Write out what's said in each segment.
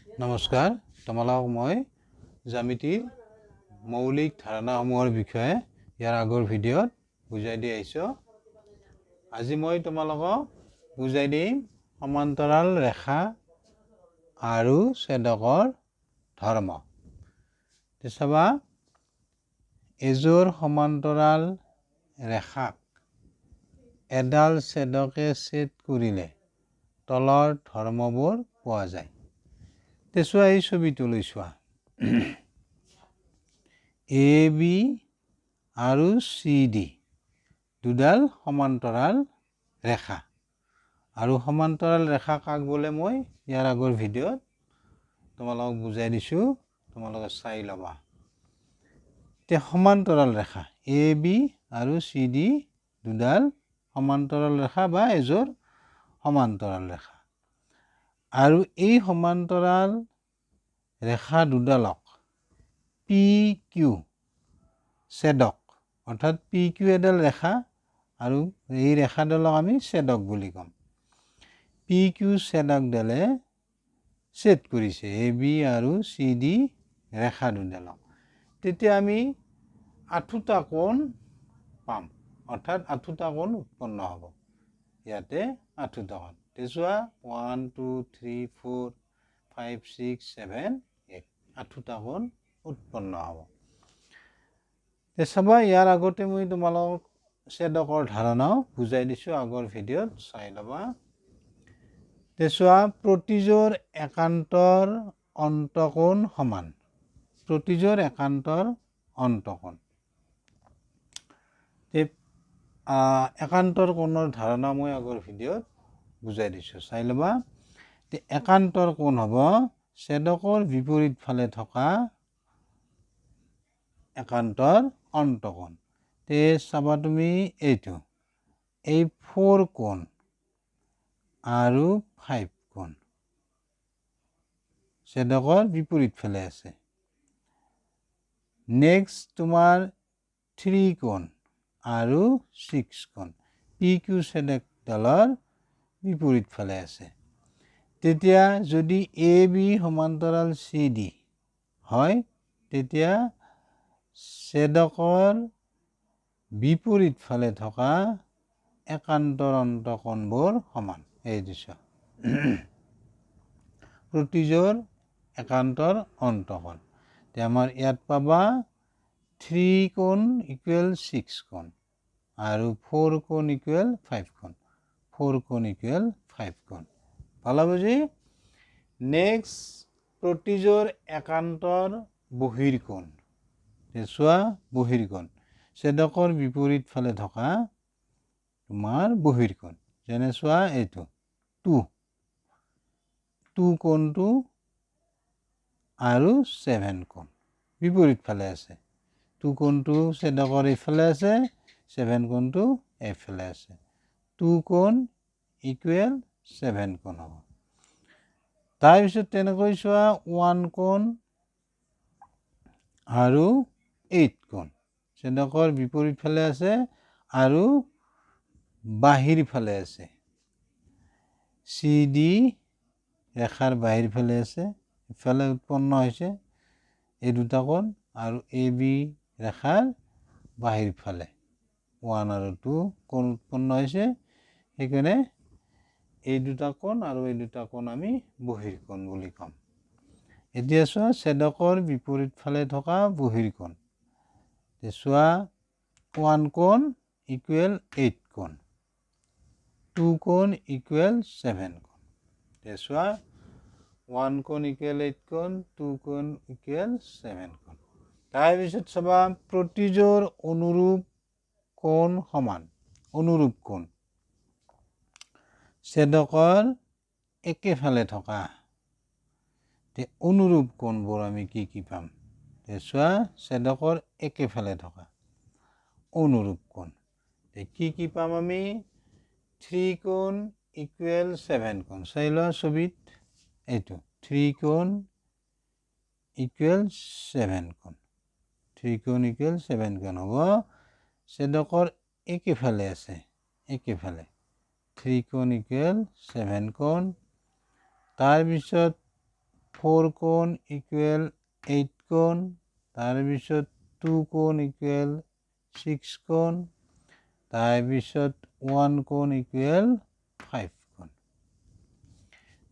নমস্কাৰ, তোমালোকক মই জ্যামিতিৰ মৌলিক ধাৰণাসমূহৰ বিষয়ে ইয়াৰ আগৰ ভিডিঅ'ত বুজাই দি আহিছোঁ। আজি মই তোমালোকক বুজাই দিম সমান্তৰাল ৰেখা আৰু ছেদকৰ ধৰ্ম। চাবা, এযোৰ সমান্তৰাল ৰেখাক এডাল ছেদকে ছেদ কৰিলে তলৰ ধৰ্মবোৰ পোৱা যায়। চোৱা, এই ছবিটোলৈ চোৱা, এ বি আৰু চি ডি দুডাল সমান্তৰাল ৰেখা। আৰু সমান্তৰাল ৰেখা কাক বোলে মই ইয়াৰ আগৰ ভিডিঅ'ত তোমালোকক বুজাই দিছোঁ, তোমালোকে চাই ল'বা। এতিয়া সমান্তৰাল ৰেখা এ বি আৰু চি ডি দুডাল সমান্তৰাল ৰেখা বা এযোৰ সমান্তৰাল ৰেখা। আৰু এই সমান্তৰাল ৰেখা দুডালক পি কিউ ছেদক, অৰ্থাৎ পি কিউ এডাল ৰেখা আৰু এই ৰেখাডালক আমি ছেদক বুলি ক'ম। পি কিউ ছেদকডালে ছেদ কৰিছে এ বি আৰু চি ডি ৰেখা দুডালক। তেতিয়া আমি আঠোটা কোণ পাম, অৰ্থাৎ আঠোটা কোণ উৎপন্ন হ'ব। ইয়াতে আঠোটা কোণ চোৱা, 1 2 3 4 5 6 7 8 আঠোটা কোণ উৎপন্ন হ'ব। চাবা, ইয়াৰ আগতে মই তোমালোকক ছেদকৰ ধাৰণাও বুজাই দিছোঁ আগৰ ভিডিঅ'ত, চাই ল'বা। চোৱা, প্ৰতিযোৰ একান্তৰ অন্তকোণ সমান। প্ৰতিযোৰ একান্তৰ অন্তকোণ, একান্তৰ কোণৰ ধাৰণা মই আগৰ ভিডিঅ'ত বুজাই দিছোঁ, চাই ল'বা। একান্তৰ কোণ হ'ব ছেদকৰ বিপৰীত ফালে থকা একান্তৰ অন্তকোণ। চাবা তুমি এইটো, এই 4 কোণ আৰু 5 কোণ ছেদকৰ বিপৰীত ফালে আছে। নেক্সট তোমাৰ 3 কোণ আৰু 6 কোণ পি কিউ ছেদকডালৰ বিপৰীত ফালে আছে। তেতিয়া যদি এ বি সমান্তৰাল চি ডি হয়, তেতিয়া ছেদকৰ বিপৰীত ফালে থকা একান্তৰ অন্তকোণবোৰ সমান। এই দিশা প্ৰতিযোৰ একান্তৰ অন্তকোণ। আমাৰ ইয়াত পাবা 3 কোণ ইকুৱেল 6 কোণ আৰু 4 কোণ ইকুৱেল 5 কোণ। 4 কোণ ইকুৱেল 5 কোণ। ভালো বুজি। নেক্সট, প্ৰতিযোৰ একান্তৰ বহিৰ্কোণ। চোৱা, বহিৰ্কোণ ছেদকৰ বিপৰীত ফালে থকা তোমাৰ বহিৰ্কোণ, যেনে চোৱা এইটো 2 কোণটো আৰু 7 কোণ বিপৰীত ফালে আছে। 2 কোণটো ছেদকৰ এইফালে আছে, 7 কোণটো এইফালে আছে। 2 কোণ ইকুৱেল 7 কোণ হ'ব। তাৰপিছত তেনেকৈ চোৱা, 1 কোণ আৰু 8 কোণ ছেদকৰ বিপৰীত ফালে আছে আৰু বাহিৰ ফালে আছে। চি ডি ৰেখাৰ বাহিৰ ফালে আছে, ইফালে উৎপন্ন হৈছে এই দুটা কোণ, আৰু এ বি ৰেখাৰ বাহিৰ ফালে 1 আৰু 2 কোণ উৎপন্ন হৈছে। সেইকাৰণে এই দুটা কোণ আৰু এই দুটা কোণ আমি বহিৰ্কোণ বুলি ক'ম। এতিয়া চোৱা, ছেদকৰ বিপৰীত ফালে থকা বহিৰ্কোণ। চোৱা, 1 কোণ ইকুৱেল 8 কোণ, 2 কোণ ইকুৱেল 7 কোণ। চোৱা, 1 কোণ ইকুৱেল 8 কোণ, 2 কোণ ইকুৱেল 7 কোণ। তাৰপিছত চাবা, প্ৰতিযোৰ অনুৰূপ কোণ সমান। অনুৰূপ কোণ ছেদকৰ একেফালে থকা অনুৰূপ কোণবোৰ আমি কি কি পাম? চোৱা, ছেদকৰ একেফালে থকা অনুৰূপ কোণ কি কি পাম আমি? 3 কোণ ইকুৱেল 7 কোণ। চাই লোৱা ছবিত, এইটো 3 কোণ ইকুৱেল 7 কোণ। 3 কোণ ইকুৱেল 7 কোণ হ'ব। ছেদকৰ একেফালে আছে, একেফালে 3 কোণ ইকুৱেল 7 কোণ। তাৰপিছত 4 কোণ ইকুৱেল 8 কোণ, তাৰপিছত 2 কোণ ইকুৱেল 6 কোণ, তাৰপিছত 1 কোণ ইকুৱেল 5 কোণ।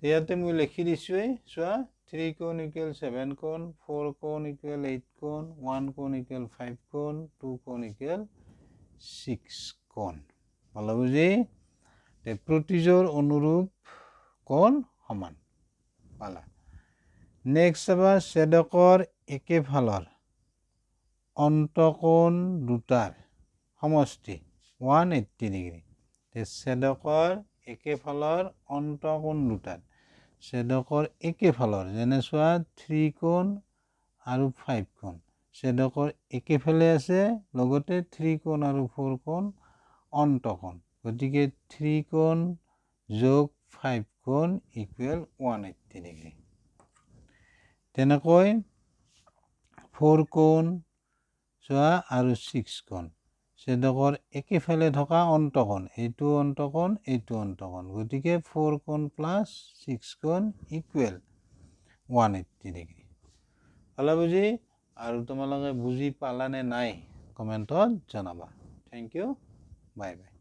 ইয়াতে মই লিখি দিছোঁৱেই, চোৱা 3 কোণ ইকুৱেল 7 কোণ, 4 কোণ ইকুৱেল 8 কোণ, 1 কোণ ইকুৱেল 5 কোণ, 2 কোণ ইকুৱেল 6 কোণ। ভালো বুজি প্ৰতিযোৰ অনুৰূপ কোণ সমান পালা। নেক্সট চাবা ছেদকৰ একেফালৰ অন্তকোণ দুটাৰ সমষ্টি 180 ডিগ্ৰী। ছেদকৰ একেফালৰ অন্তকোণ দুটাৰ, ছেদকৰ একেফালৰ যেনে চোৱা 3 কোণ আৰু 5 কোণ, ছেদকৰ একেফালে আছে, লগতে 3 কোণ আৰু 4 কোণ অন্তকোণ, গতিকে 3 কোণ যোগ 5 কোণ ইকুৱেল 180 ডিগ্ৰী। তেনেকৈ 4 কোণ চোৱা আৰু 6 কোণ, ছেদকৰ একেফালে থকা অন্তকোণ, এইটো অন্তকোণ, এইটো অন্তকোণ, গতিকে 4 কোণ প্লাছ 6 কোণ ইকুৱেল 180 ডিগ্ৰী। পালা বুজি? আৰু তোমালোকে বুজি পালানে নাই কমেণ্টত জনাবা। Thank you, bye by.